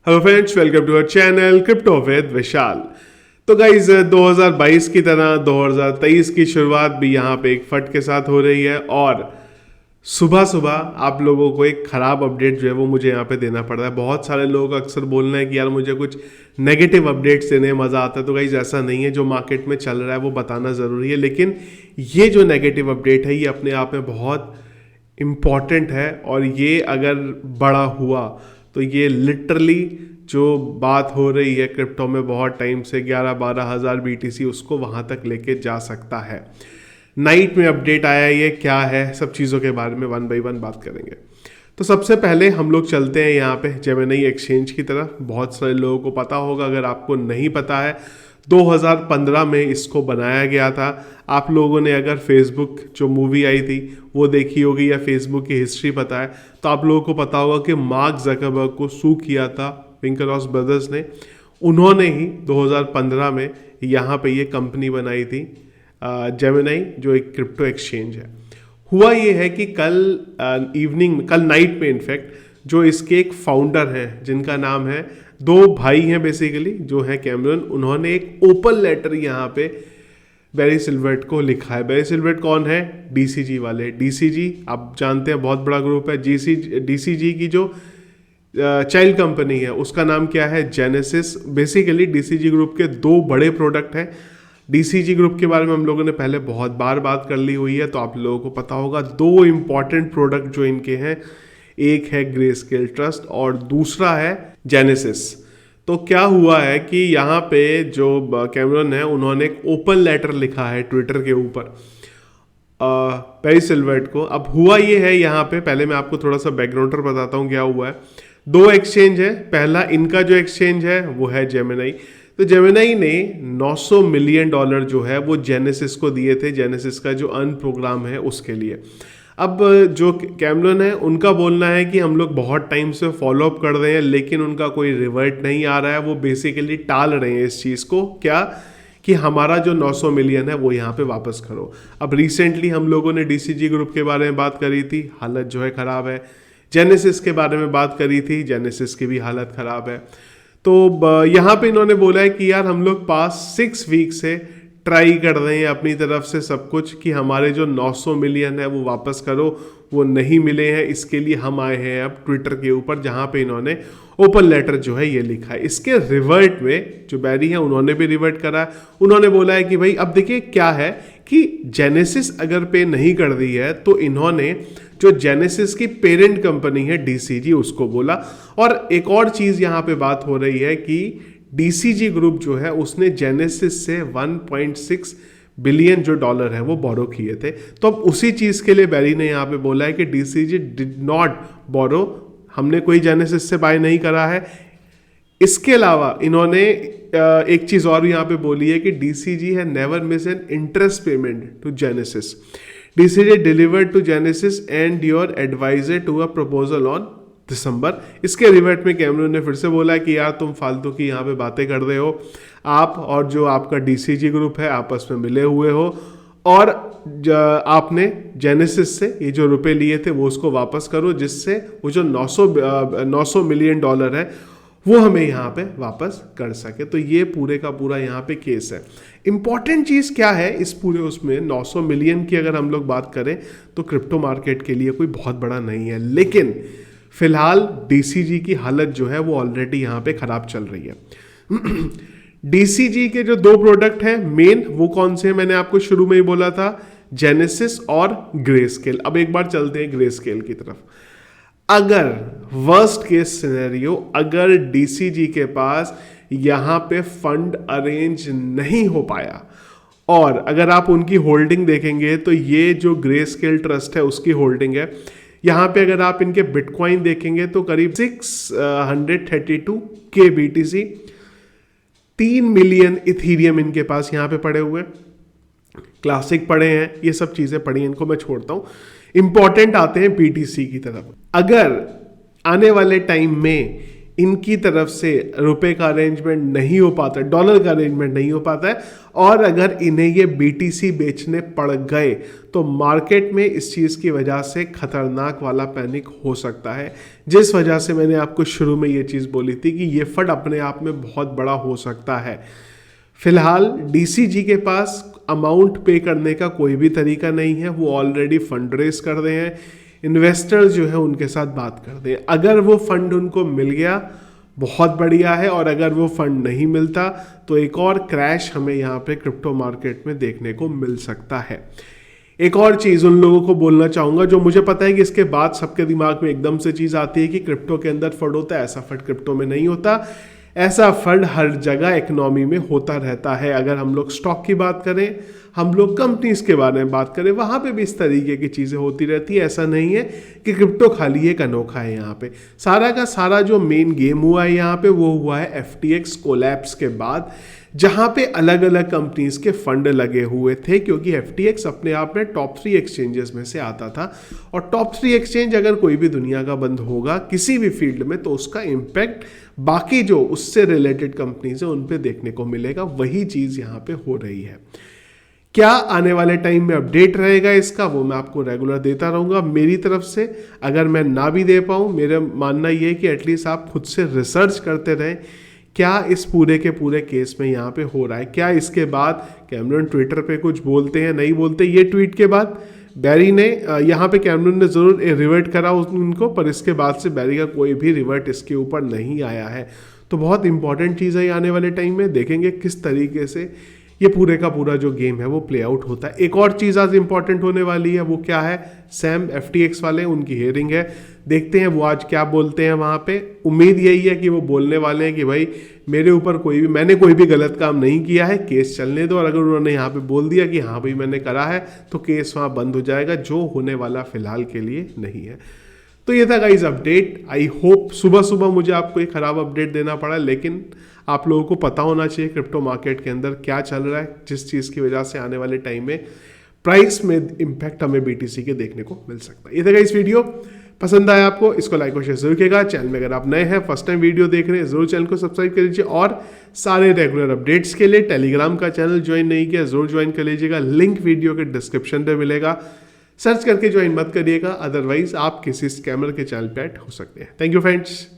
Hello friends, welcome to our channel crypto with Vishal. तो guys 2022 की तरह 2023 की शुरुआत भी यहाँ पे एक फट के साथ हो रही है और सुबह सुबह आप लोगों को एक ख़राब अपडेट जो है वो मुझे यहाँ पे देना पड़ रहा है। बहुत सारे लोग अक्सर बोल रहे हैं कि यार मुझे कुछ नेगेटिव अपडेट्स देने में मज़ा आता है। तो गाइज ऐसा नहीं है, जो मार्केट में चल रहा है वो बताना ज़रूरी है, लेकिन ये जो नेगेटिव अपडेट है ये अपने आप में बहुत इम्पॉर्टेंट है और ये अगर बड़ा हुआ तो ये लिटरली जो बात हो रही है क्रिप्टो में बहुत टाइम से 11-12 हज़ार BTC उसको वहाँ तक लेके जा सकता है। नाइट में अपडेट आया, ये क्या है, सब चीज़ों के बारे में वन बाय वन बात करेंगे। तो सबसे पहले हम लोग चलते हैं यहाँ पे जेमिनी एक्सचेंज की तरफ। बहुत सारे लोगों को पता होगा, अगर आपको नहीं पता है 2015 में इसको बनाया गया था। आप लोगों ने अगर फेसबुक जो मूवी आई थी वो देखी होगी या फेसबुक की हिस्ट्री पता है तो आप लोगों को पता होगा कि मार्क जकरबर्ग को सू किया था विंकलवॉस ब्रदर्स ने। उन्होंने ही 2015 में यहाँ पे ये कंपनी बनाई थी जेमिनी, जो एक क्रिप्टो एक्सचेंज है। हुआ ये है कि कल नाइट में इनफैक्ट जो इसके एक फाउंडर हैं जिनका नाम है, दो भाई हैं बेसिकली जो है कैमरन, उन्होंने एक ओपन लेटर यहाँ पे बैरी सिल्वर्ट को लिखा है। बैरी सिल्वर्ट कौन है? DCG वाले। DCG आप जानते हैं बहुत बड़ा ग्रुप है। DCG की जो चाइल्ड कंपनी है उसका नाम क्या है? जेनेसिस। बेसिकली DCG ग्रुप के दो बड़े प्रोडक्ट हैं। DCG ग्रुप के बारे में हम लोगों ने पहले बहुत बार बात कर ली हुई है, तो आप लोगों को पता होगा दो इंपॉर्टेंट प्रोडक्ट जो इनके हैं, एक है ग्रेस्केल ट्रस्ट और दूसरा है जेनेसिस। तो क्या हुआ है कि यहाँ पे जो कैमरन है उन्होंने एक ओपन लेटर लिखा है ट्विटर के ऊपर बैरी सिल्वर्ट को। अब हुआ ये है यहाँ पे, पहले मैं आपको थोड़ा सा बैकग्राउंडर बताता हूँ क्या हुआ है। दो एक्सचेंज है। पहला इनका जो एक्सचेंज है वो है जेमिनी। तो जेमिनी ने $900 मिलियन जो है वो जेनेसिस को दिए थे, जेनेसिस का जो अर्न प्रोग्राम है उसके लिए। अब जो कैमरन है उनका बोलना है कि हम लोग बहुत टाइम से फॉलो अप कर रहे हैं लेकिन उनका कोई रिवर्ट नहीं आ रहा है। वो बेसिकली टाल रहे हैं इस चीज़ को, क्या कि हमारा जो 900 मिलियन है वो यहाँ पे वापस करो। अब रिसेंटली हम लोगों ने DCG ग्रुप के बारे में बात करी थी, हालत जो है ख़राब है। जेनेसिस के बारे में बात करी थी, जेनेसिस की भी हालत ख़राब है। तो यहाँ पे इन्होंने बोला है कि यार हम लोग पास 6 वीक से ट्राई कर रहे हैं अपनी तरफ से सब कुछ कि हमारे जो 900 मिलियन है वो वापस करो, वो नहीं मिले हैं। इसके लिए हम आए हैं अब ट्विटर के ऊपर, जहाँ पे इन्होंने ओपन लेटर जो है ये लिखा है। इसके रिवर्ट में जो बैरी है उन्होंने भी रिवर्ट करा है। उन्होंने बोला है कि भाई अब देखिए क्या है कि जेनेसिस अगर पे नहीं कर दी है तो इन्होंने जो जेनेसिस की पेरेंट कंपनी है DCG उसको बोला। और एक और चीज़ यहाँ पे बात हो रही है कि DCG ग्रुप जो है उसने जेनेसिस से 1.6 बिलियन जो डॉलर है वो बोरो किए थे। तो अब उसी चीज़ के लिए बैरी ने यहाँ पे बोला है कि DCG डिड नॉट बोरो, हमने कोई जेनेसिस से बाय नहीं करा है। इसके अलावा इन्होंने एक चीज़ और यहाँ पे बोली है कि DCG है never miss an interest payment to Genesis. DCG delivered to Genesis and your adviser to a proposal on December. इसके रिवर्ट में कैमरन ने फिर से बोला कि यार तुम फालतू की यहाँ पे बातें कर रहे हो, आप और जो आपका DCG ग्रुप है आपस में मिले हुए हो और आपने जेनेसिस से ये जो रुपए लिए थे वो उसको वापस करो, जिससे वो जो 900 मिलियन डॉलर है वो हमें यहाँ पे वापस कर सके। तो ये पूरे का पूरा यहाँ पे केस है। इंपॉर्टेंट चीज़ क्या है इस पूरे उसमें, 900 मिलियन की अगर हम लोग बात करें तो क्रिप्टो मार्केट के लिए कोई बहुत बड़ा नहीं है, लेकिन फिलहाल DCG की हालत जो है वो ऑलरेडी यहाँ पे खराब चल रही है। DCG के जो दो प्रोडक्ट हैं मेन, वो कौन से हैं? मैंने आपको शुरू में ही बोला था, जेनेसिस और ग्रेस्केल। अब एक बार चलते हैं ग्रेस्केल की तरफ। अगर वर्स्ट केस सिनेरियो, अगर DCG के पास यहाँ पे फंड अरेंज नहीं हो पाया और अगर आप उनकी होल्डिंग देखेंगे तो ये जो ग्रेस्केल ट्रस्ट है उसकी होल्डिंग है, यहाँ पे अगर आप इनके बिटकॉइन देखेंगे तो करीब 632K BTC, 3 मिलियन इथीरियम इनके पास यहाँ पे पड़े हुए, क्लासिक पड़े हैं, ये सब चीज़ें पड़ी हैं, इनको मैं छोड़ता हूँ। इंपॉर्टेंट आते हैं BTC की तरफ। अगर आने वाले टाइम में इनकी तरफ से रुपए का अरेंजमेंट नहीं हो पाता, डॉलर का अरेंजमेंट नहीं हो पाता है, और अगर इन्हें ये BTC बेचने पड़ गए तो मार्केट में इस चीज़ की वजह से खतरनाक वाला पैनिक हो सकता है, जिस वजह से मैंने आपको शुरू में ये चीज़ बोली थी कि ये फंड अपने आप में बहुत बड़ा हो सकता है। फिलहाल DCG के पास अमाउंट पे करने का कोई भी तरीका नहीं है, वो ऑलरेडी फंड रेज कर रहे हैं, इन्वेस्टर्स जो है उनके साथ बात कर रहे हैं। अगर वो फंड उनको मिल गया बहुत बढ़िया है, और अगर वो फंड नहीं मिलता तो एक और क्रैश हमें यहाँ पे क्रिप्टो मार्केट में देखने को मिल सकता है। एक और चीज़ उन लोगों को बोलना चाहूँगा जो मुझे पता है कि इसके बाद सबके दिमाग में एकदम से चीज़ आती है कि क्रिप्टो के अंदर फंड होता है, ऐसा फंड क्रिप्टो में नहीं होता। ऐसा फंड हर जगह इकोनॉमी में होता रहता है। अगर हम लोग स्टॉक की बात करें, हम लोग कंपनीज के बारे में बात करें, वहाँ पे भी इस तरीके की चीज़ें होती रहती है। ऐसा नहीं है कि क्रिप्टो खाली एक अनोखा है। यहाँ पे सारा का सारा जो मेन गेम हुआ है यहाँ पे वो हुआ है FTX कोलैप्स के बाद, जहाँ पे अलग अलग कंपनीज के फंड लगे हुए थे, क्योंकि FTX अपने आप में टॉप 3 एक्सचेंजेस में से आता था, और टॉप 3 एक्सचेंज अगर कोई भी दुनिया का बंद होगा किसी भी फील्ड में तो उसका इम्पैक्ट बाकी जो उससे रिलेटेड कंपनीज है उन पे देखने को मिलेगा। वही चीज़ यहाँ पे हो रही है। क्या आने वाले टाइम में अपडेट रहेगा इसका, वो मैं आपको रेगुलर देता रहूँगा मेरी तरफ से। अगर मैं ना भी दे पाऊँ, मेरा मानना ये है कि एटलीस्ट आप खुद से रिसर्च करते रहें क्या इस पूरे के पूरे केस में यहाँ पे हो रहा है। क्या इसके बाद कैमरन ट्विटर पे कुछ बोलते हैं, नहीं बोलते। ये ट्वीट के बाद बैरी ने यहाँ पे कैमरन ने ज़रूर रिवर्ट करा उनको, पर इसके बाद से बैरी का कोई भी रिवर्ट इसके ऊपर नहीं आया है। तो बहुत इंपॉर्टेंट चीज़ है, आने वाले टाइम में देखेंगे किस तरीके से ये पूरे का पूरा जो गेम है वो प्ले आउट होता है। एक और चीज़ आज इंपॉर्टेंट होने वाली है, वो क्या है, सैम FTX वाले उनकी हियरिंग है, देखते हैं वो आज क्या बोलते हैं वहाँ पे। उम्मीद यही है कि वो बोलने वाले हैं कि भाई मेरे ऊपर मैंने कोई भी गलत काम नहीं किया है, केस चलने दो। और अगर उन्होंने यहाँ पे बोल दिया कि हाँ भाई मैंने करा है, तो केस वहाँ बंद हो जाएगा, जो होने वाला फिलहाल के लिए नहीं है। तो ये था गाइज अपडेट। आई होप सुबह सुबह मुझे आपको एक ख़राब अपडेट देना पड़ा, लेकिन आप लोगों को पता होना चाहिए क्रिप्टो मार्केट के अंदर क्या चल रहा है, जिस चीज़ की वजह से आने वाले टाइम में प्राइस में इम्पैक्ट हमें BTC के देखने को मिल सकता है। ये था गाइज वीडियो, पसंद आया आपको, इसको लाइक और शेयर जरूर कीजिएगा। चैनल में अगर आप नए हैं, फर्स्ट टाइम वीडियो देख रहे हैं, जरूर चैनल को सब्सक्राइब कर लीजिए, और सारे रेगुलर अपडेट्स के लिए टेलीग्राम का चैनल ज्वाइन नहीं किया जरूर ज्वाइन कर लीजिएगा, लिंक वीडियो के डिस्क्रिप्शन पे मिलेगा। सर्च करके ज्वाइन मत करिएगा, अदरवाइज आप किसी स्कैमर के चैनल पे ऐड हो सकते हैं। Thank you friends.